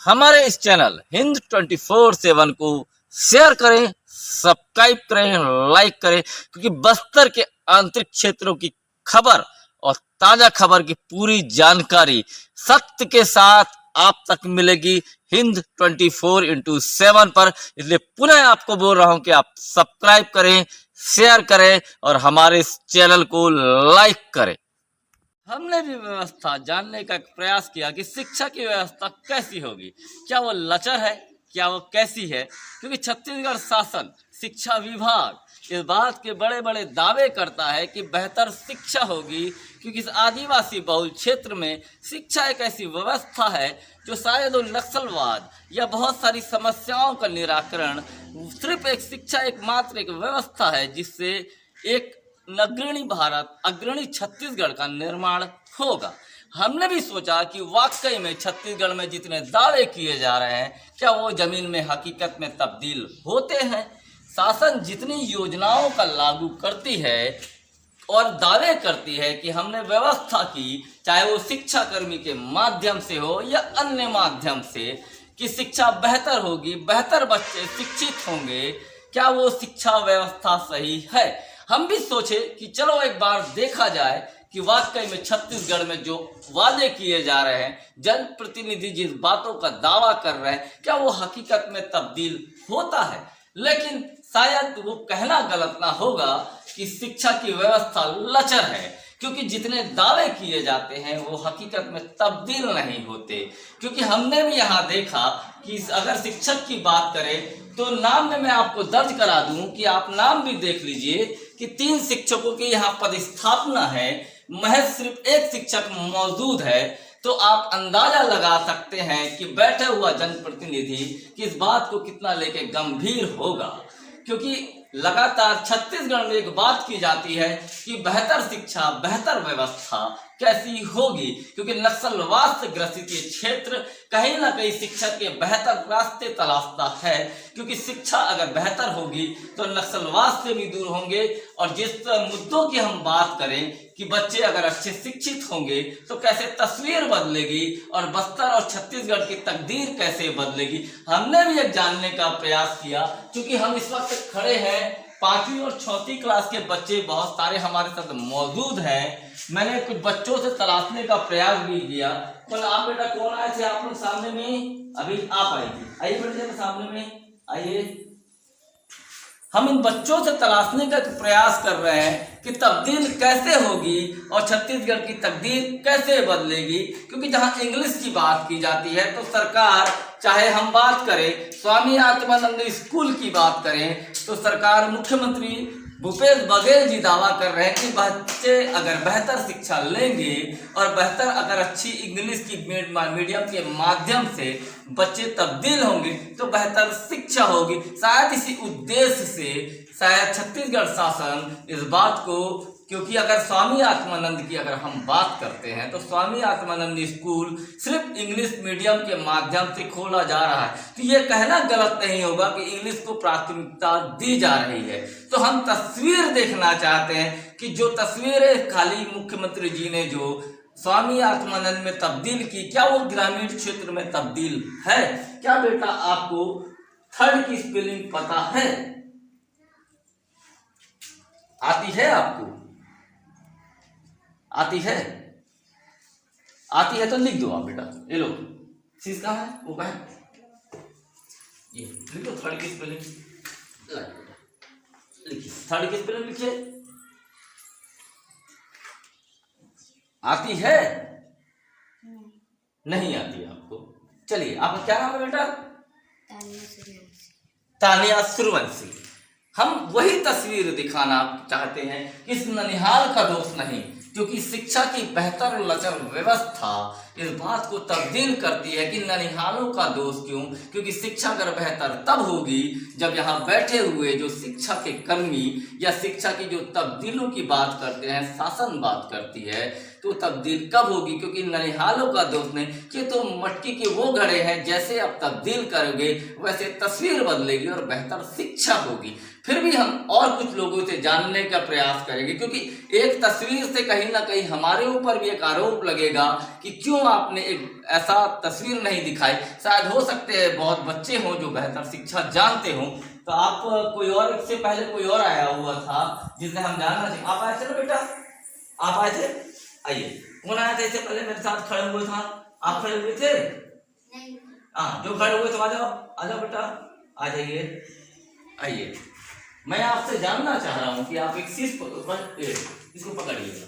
हमारे इस चैनल हिंद 24/7 को शेयर करें, सब्सक्राइब करें, लाइक करें, क्योंकि बस्तर के आंतरिक क्षेत्रों की खबर और ताजा खबर की पूरी जानकारी सत्य के साथ आप तक मिलेगी हिंद 24/7 पर। इसलिए पुनः आपको बोल रहा हूं कि आप सब्सक्राइब करें, शेयर करें और हमारे इस चैनल को लाइक करें। हमने भी व्यवस्था जानने का प्रयास किया कि शिक्षा की व्यवस्था कैसी होगी, क्या वो लचर है, क्या वो कैसी है, क्योंकि छत्तीसगढ़ शासन शिक्षा विभाग इस बात के बड़े बड़े दावे करता है कि बेहतर शिक्षा होगी, क्योंकि इस आदिवासी बहुल क्षेत्र में शिक्षा एक ऐसी व्यवस्था है जो शायद वो नक्सलवाद या बहुत सारी समस्याओं का निराकरण सिर्फ एक शिक्षा एकमात्र एक व्यवस्था है जिससे एक अग्रणी भारत, अग्रणी छत्तीसगढ़ का निर्माण होगा। हमने भी सोचा कि वाकई में छत्तीसगढ़ में जितने दावे किए जा रहे हैं क्या वो जमीन में हकीकत में तब्दील होते हैं। शासन जितनी योजनाओं का लागू करती है और दावे करती है कि हमने व्यवस्था की, चाहे वो शिक्षा कर्मी के माध्यम से हो या अन्य माध्यम से, कि शिक्षा बेहतर होगी, बेहतर बच्चे शिक्षित होंगे, क्या वो शिक्षा व्यवस्था सही है। हम भी सोचे कि चलो एक बार देखा जाए कि वाकई में छत्तीसगढ़ में जो वादे किए जा रहे हैं, जनप्रतिनिधि जिस बातों का दावा कर रहे हैं, क्या वो हकीकत में तब्दील होता है। लेकिन शायद वो कहना गलत ना होगा कि शिक्षा की व्यवस्था लचर है, क्योंकि जितने दावे किए जाते हैं वो हकीकत में तब्दील नहीं होते। क्योंकि हमने भी यहाँ देखा कि अगर शिक्षक की बात करें तो नाम में मैं आपको दर्ज करा दूं कि आप नाम भी देख लीजिए कि 3 शिक्षकों की यहाँ पदस्थापना है, महज सिर्फ एक शिक्षक मौजूद है। तो आप अंदाजा लगा सकते हैं कि बैठे हुआ जनप्रतिनिधि किस बात को कितना लेके गंभीर होगा, क्योंकि लगातार छत्तीसगढ़ में एक बात की जाती है कि बेहतर शिक्षा, बेहतर व्यवस्था कैसी होगी, क्योंकि नक्सलवाद से ग्रसित ये क्षेत्र कहीं ना कहीं शिक्षा के बेहतर रास्ते तलाशता है। क्योंकि शिक्षा अगर बेहतर होगी तो नक्सलवाद से भी दूर होंगे। और जिस मुद्दों की हम बात करें कि बच्चे अगर अच्छे शिक्षित होंगे तो कैसे तस्वीर बदलेगी और बस्तर और छत्तीसगढ़ की तकदीर कैसे बदलेगी, हमने भी एक जानने का प्रयास किया। क्योंकि हम इस वक्त खड़े हैं, 5वीं और 6वीं क्लास के बच्चे बहुत सारे हमारे साथ मौजूद हैं। मैंने कुछ बच्चों से तलाशने का प्रयास भी किया। पर आप बेटा कौन आए थे आप लोग सामने में? अभी आप आई थी, आइए बेटा सामने में आइए। हम इन बच्चों से तलाशने का प्रयास कर रहे हैं कि तब्दील कैसे होगी और छत्तीसगढ़ की तकदीर कैसे बदलेगी। क्योंकि जहां इंग्लिश की बात की जाती है तो सरकार, चाहे हम बात करें स्वामी आत्मानंद स्कूल की बात करें तो सरकार, मुख्यमंत्री भूपेश बघेल जी दावा कर रहे हैं कि बच्चे अगर बेहतर शिक्षा लेंगे और बेहतर अगर अच्छी इंग्लिश की मीडियम के माध्यम से बच्चे तब्दील होंगे तो बेहतर शिक्षा होगी। शायद इसी उद्देश्य से शायद छत्तीसगढ़ शासन इस बात को, क्योंकि अगर स्वामी आत्मानंद की अगर हम बात करते हैं तो स्वामी आत्मानंद स्कूल सिर्फ इंग्लिश मीडियम के माध्यम से खोला जा रहा है, तो ये कहना गलत नहीं होगा कि इंग्लिश को प्राथमिकता दी जा रही है। तो हम तस्वीर देखना चाहते हैं कि जो तस्वीरें खाली मुख्यमंत्री जी ने जो स्वामी आत्मानंद में तब्दील की, क्या वो ग्रामीण क्षेत्र में तब्दील है? क्या बेटा आपको थर्ड की स्पेलिंग पता है? आती है आपको? आती है? आती है तो लिख दो आप बेटा। ये लो, चीज कहाँ है? वो कहाँ है? ये लिख दो थर्ड की स्पेलिंग। लिखिए थर्ड की स्पेलिंग लिखिए। आती है? नहीं आती आपको? चलिए, आपका क्या नाम है बेटा? तानिया सूर्यवंशी। हम वही तस्वीर दिखाना चाहते हैं। इस ननिहाल का दोष नहीं, क्योंकि शिक्षा की बेहतर लचर व्यवस्था इस बात को तब्दील करती है कि ननिहालों का दोष क्यों, क्योंकि शिक्षा अगर बेहतर तब होगी जब यहाँ बैठे हुए जो शिक्षा के कर्मी या शिक्षा की जो तब्दीलों की बात करते हैं, शासन बात करती है, तो तब्दील कब होगी? क्योंकि ननिहालों का दोस्त नहीं, ये तो मटकी के वो घड़े हैं, जैसे आप तब्दील करोगे वैसे तस्वीर बदलेगी और बेहतर शिक्षा होगी। फिर भी हम और कुछ लोगों से जानने का प्रयास करेंगे, क्योंकि एक तस्वीर से कहीं ना कहीं हमारे ऊपर भी एक आरोप लगेगा कि क्यों आपने एक ऐसा तस्वीर नहीं दिखाई। शायद हो सकते हैं बहुत बच्चे हों जो बेहतर शिक्षा जानते हों। तो आप कोई और, इससे पहले कोई और आया हुआ था जिसे हम जानना चाहिए। आप आए थे ना बेटा, आप आए थे, आइए। कौन आया था इससे पहले मेरे साथ खड़े हुए था? आप खड़े हुए थे? हाँ, जो खड़े हुए थे आ जाओ, आ जाओ बेटा, आ जाइए, आइए। मैं आपसे जानना चाह रहा हूँ कि आप एक चीज इसको पकड़िएगा।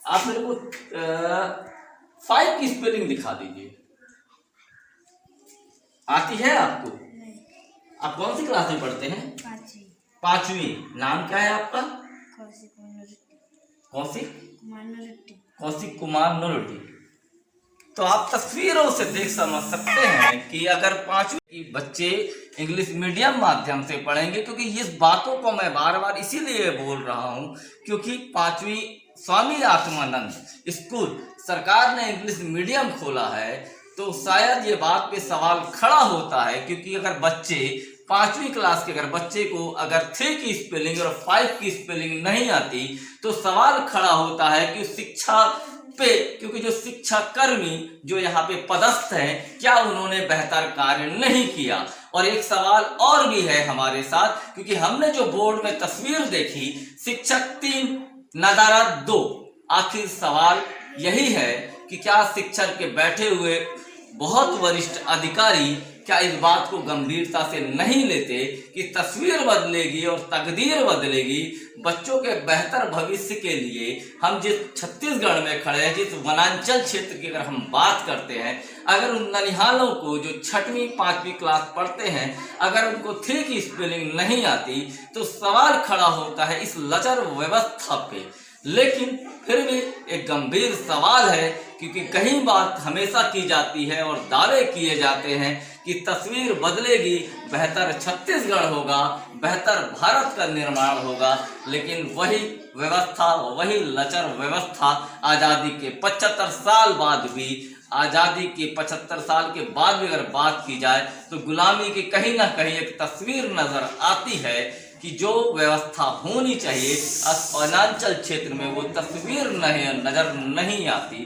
आप मेरे को 5 की स्पेलिंग दिखा दीजिए। आती है आपको? आप कौन सी क्लास में पढ़ते हैं? 5वीं। नाम क्या है आपका? कौशिक कुमार नरोटी। तो आप तस्वीरों से देख समझ सकते हैं कि अगर 5वीं की बच्चे इंग्लिश मीडियम माध्यम से पढ़ेंगे, क्योंकि इस बातों को मैं बार बार इसीलिए बोल रहा हूं क्योंकि 5वीं स्वामी आत्मानंद स्कूल सरकार ने इंग्लिश मीडियम खोला है, तो शायद ये बात पे सवाल खड़ा होता है। क्योंकि अगर बच्चे 5वीं क्लास के अगर बच्चे को अगर 3 की स्पेलिंग और 5 की स्पेलिंग नहीं आती तो सवाल खड़ा होता है कि शिक्षा पे, क्योंकि जो शिक्षा कर्मी जो यहाँ पे पदस्थ हैं, क्या उन्होंने बेहतर कार्य नहीं किया। और एक सवाल और भी है हमारे साथ, क्योंकि हमने जो बोर्ड में तस्वीर देखी, शिक्षक 3 नदारा 2। आखिर सवाल यही है कि क्या शिक्षक के बैठे हुए बहुत वरिष्ठ अधिकारी क्या इस बात को गंभीरता से नहीं लेते कि तस्वीर बदलेगी और तकदीर बदलेगी बच्चों के बेहतर भविष्य के लिए। हम जिस छत्तीसगढ़ में खड़े हैं, जिस वनांचल क्षेत्र की अगर हम बात करते हैं, अगर उन ननिहालों को जो 6वीं 5वीं क्लास पढ़ते हैं, अगर उनको 3 की स्पेलिंग नहीं आती तो सवाल खड़ा होता है इस लचर व्यवस्था पे। लेकिन फिर भी एक गंभीर सवाल है, क्योंकि कहीं बात हमेशा की जाती है और दावे किए जाते हैं कि तस्वीर बदलेगी, बेहतर छत्तीसगढ़ होगा, बेहतर भारत का निर्माण होगा। लेकिन वही व्यवस्था, वही लचर व्यवस्था आज़ादी के 75 साल बाद भी, आज़ादी के 75 साल के बाद भी अगर बात की जाए तो गुलामी की कहीं ना कहीं एक तस्वीर नजर आती है कि जो व्यवस्था होनी चाहिए वनांचल क्षेत्र में वो तस्वीर नहीं नजर नहीं आती।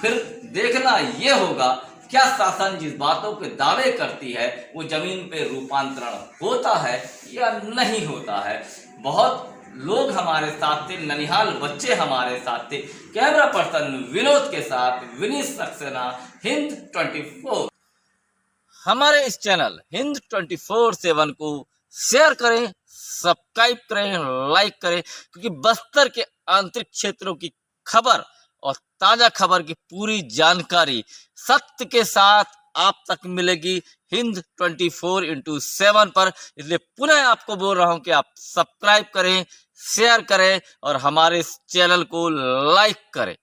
फिर देखना ये होगा क्या शासन जिस बातों पे दावे करती है वो जमीन पे रूपांतरण होता है या नहीं होता है। बहुत लोग हमारे साथ थे, ननिहाल बच्चे हमारे साथ थे। कैमरा पर्सन विनोद के साथ विनीत सक्सेना, हिंद 24। हमारे इस चैनल हिंद 24/7 को शेयर करें, सब्सक्राइब करें, लाइक करें, क्योंकि बस्तर के आंतरिक क्षेत्रों की खबर और ताजा खबर की पूरी जानकारी सत्य के साथ आप तक मिलेगी हिंद 24/7 पर। इसलिए पुनः आपको बोल रहा हूं कि आप सब्सक्राइब करें, शेयर करें और हमारे इस चैनल को लाइक करें।